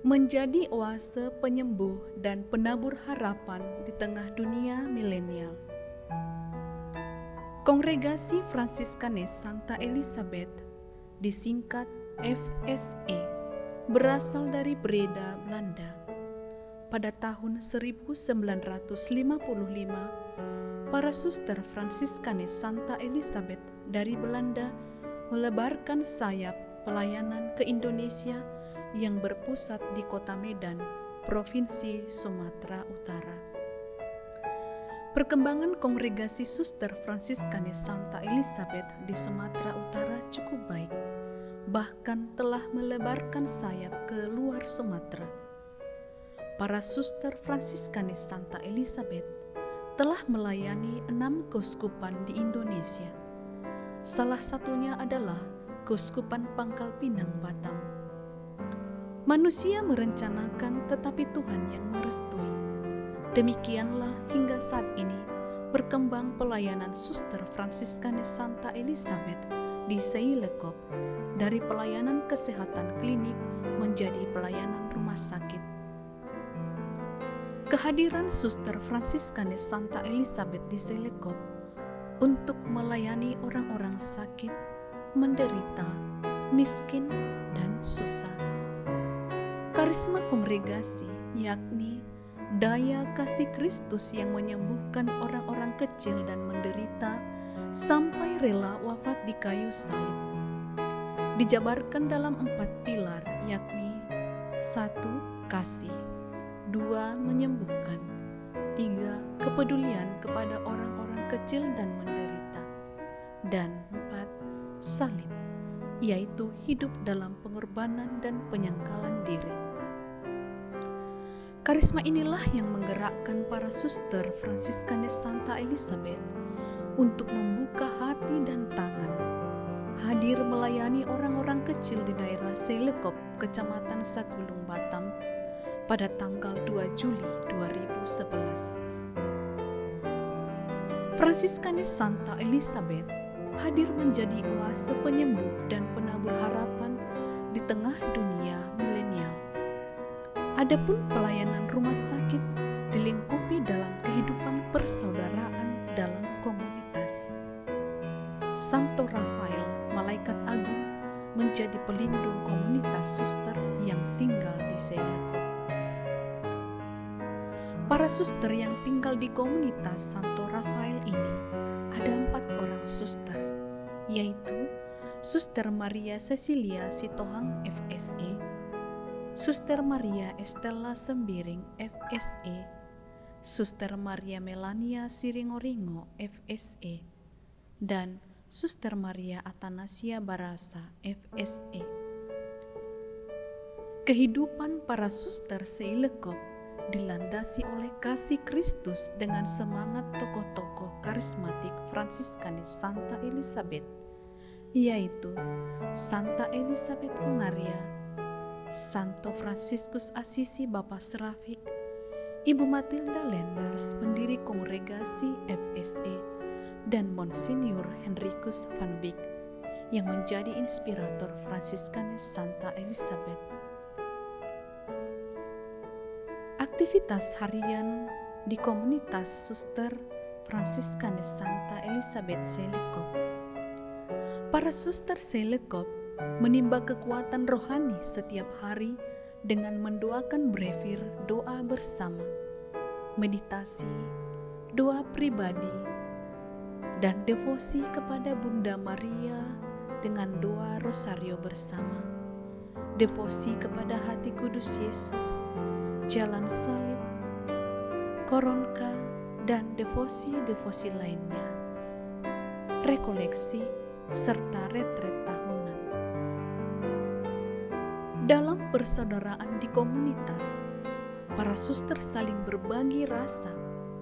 menjadi oase penyembuh dan penabur harapan di tengah dunia milenial. Kongregasi Fransiskanes Santa Elisabeth, disingkat FSE, berasal dari Breda, Belanda. Pada tahun 1955, para suster Fransiskanes Santa Elisabeth dari Belanda melebarkan sayap pelayanan ke Indonesia yang berpusat di kota Medan, Provinsi Sumatera Utara. Perkembangan kongregasi suster Fransiskanes Santa Elisabeth di Sumatera Utara cukup baik, bahkan telah melebarkan sayap ke luar Sumatera. Para suster Fransiskanes Santa Elisabeth telah melayani 6 keuskupan di Indonesia. Salah satunya adalah Keuskupan Pangkal Pinang, Batam. Manusia merencanakan, tetapi Tuhan yang merestui. Demikianlah hingga saat ini berkembang pelayanan suster Fransiskanes Santa Elisabeth di Seilekop, dari pelayanan kesehatan klinik menjadi pelayanan rumah sakit. Kehadiran suster Fransiskanes Santa Elisabeth di Seilekop untuk melayani orang-orang sakit, menderita, miskin, dan susah. Karisma kongregasi, yakni daya kasih Kristus yang menyembuhkan orang-orang kecil dan menderita sampai rela wafat di kayu salib, dijabarkan dalam 4 pilar, yakni 1. Kasih, 2. Menyembuhkan, 3. Kepedulian kepada orang-orang kecil dan menderita, dan 4. Salib, yaitu hidup dalam pengorbanan dan penyangkalan diri. Karisma inilah yang menggerakkan para suster Fransiskanes Santa Elisabeth untuk membuka hati dan tangan, hadir melayani orang-orang kecil di daerah Seilekop, Kecamatan Sagulung, Batam, pada tanggal 2 Juli 2011. Fransiskanes Santa Elisabeth hadir menjadi oase penyembuh dan penabur harapan di tengah dunia milenial. Adapun pelayanan rumah sakit dilingkupi dalam kehidupan persaudaraan dalam komunitas. Santo Rafael, malaikat agung, menjadi pelindung komunitas suster yang tinggal di Seilekop. Para suster yang tinggal di komunitas Santo Rafael ini ada 4 orang suster, yaitu Suster Maria Cecilia Sitohang FSE, Suster Maria Estella Sembiring FSE, Suster Maria Melania Siringoringo FSE, dan Suster Maria Atanasia Barasa FSE. Kehidupan para suster Seilekop dilandasi oleh kasih Kristus dengan semangat tokoh-tokoh karismatik Fransiskanes Santa Elisabeth, yaitu Santa Elisabeth Hongaria, Santo Fransiskus Asisi Bapak Serafik, Ibu Matilda Lenders, pendiri kongregasi FSE, dan Monsinyur Henricus van Beek yang menjadi inspirator Fransiskanes Santa Elisabeth. Aktivitas harian di komunitas suster Fransiskanes Santa Elisabeth Seilekop. Para suster Seilekop menimba kekuatan rohani setiap hari dengan mendoakan brevir doa bersama, meditasi, doa pribadi, dan devosi kepada Bunda Maria dengan doa rosario bersama, devosi kepada hati kudus Yesus, jalan salib, koronka, dan devosi-devosi lainnya, rekoleksi, serta retret tahunan. Dalam persaudaraan di komunitas, para suster saling berbagi rasa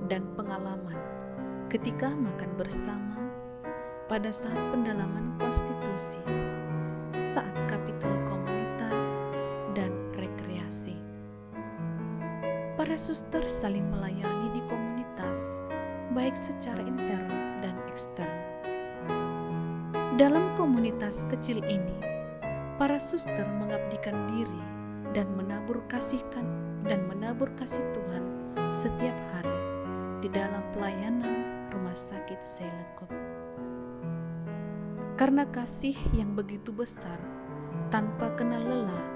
dan pengalaman ketika makan bersama, pada saat pendalaman konstitusi, saat kapitol komunitas, dan rekreasi. Para suster saling melayani di komunitas, baik secara intern dan ekstern. Dalam komunitas kecil ini, para suster mengabdikan diri dan menabur kasih Tuhan setiap hari di dalam pelayanan Rumah Sakit Selekop. Karena kasih yang begitu besar, tanpa kenal lelah,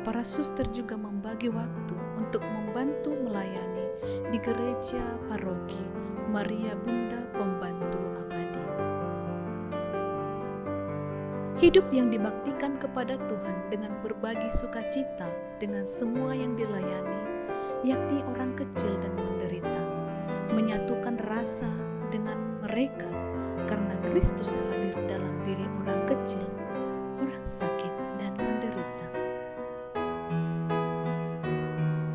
para suster juga membagi waktu untuk membantu melayani di gereja paroki Maria Bunda Pembantu Abadi. Hidup yang dibaktikan kepada Tuhan dengan berbagi sukacita dengan semua yang dilayani, yakni orang kecil dan menderita, menyatukan rasa dengan mereka karena Kristus hadir dalam diri orang kecil, orang sakit dan menderita.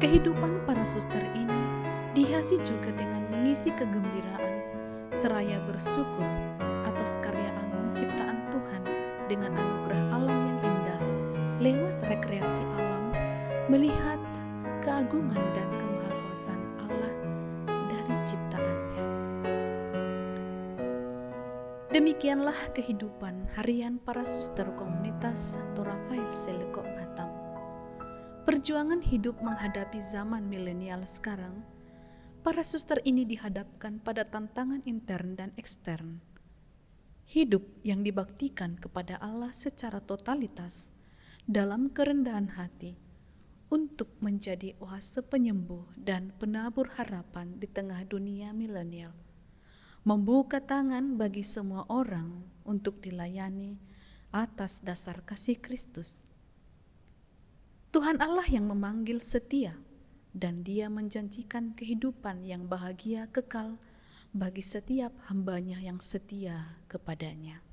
Kehidupan para suster ini dihiasi juga dengan mengisi kegembiraan seraya bersyukur atas karya agung ciptaan Tuhan dengan anugerah alam yang indah lewat rekreasi alam, melihat keagungan dan kemahakuasaan Allah dari ciptaannya. Demikianlah kehidupan harian para suster komunitas Santo Rafael Selekop Batam. Perjuangan hidup menghadapi zaman milenial sekarang, para suster ini dihadapkan pada tantangan intern dan ekstern. Hidup yang dibaktikan kepada Allah secara totalitas dalam kerendahan hati untuk menjadi oase penyembuh dan penabur harapan di tengah dunia milenial. Membuka tangan bagi semua orang untuk dilayani atas dasar kasih Kristus. Tuhan Allah yang memanggil setia, dan Dia menjanjikan kehidupan yang bahagia kekal bagi setiap hambanya yang setia kepadanya.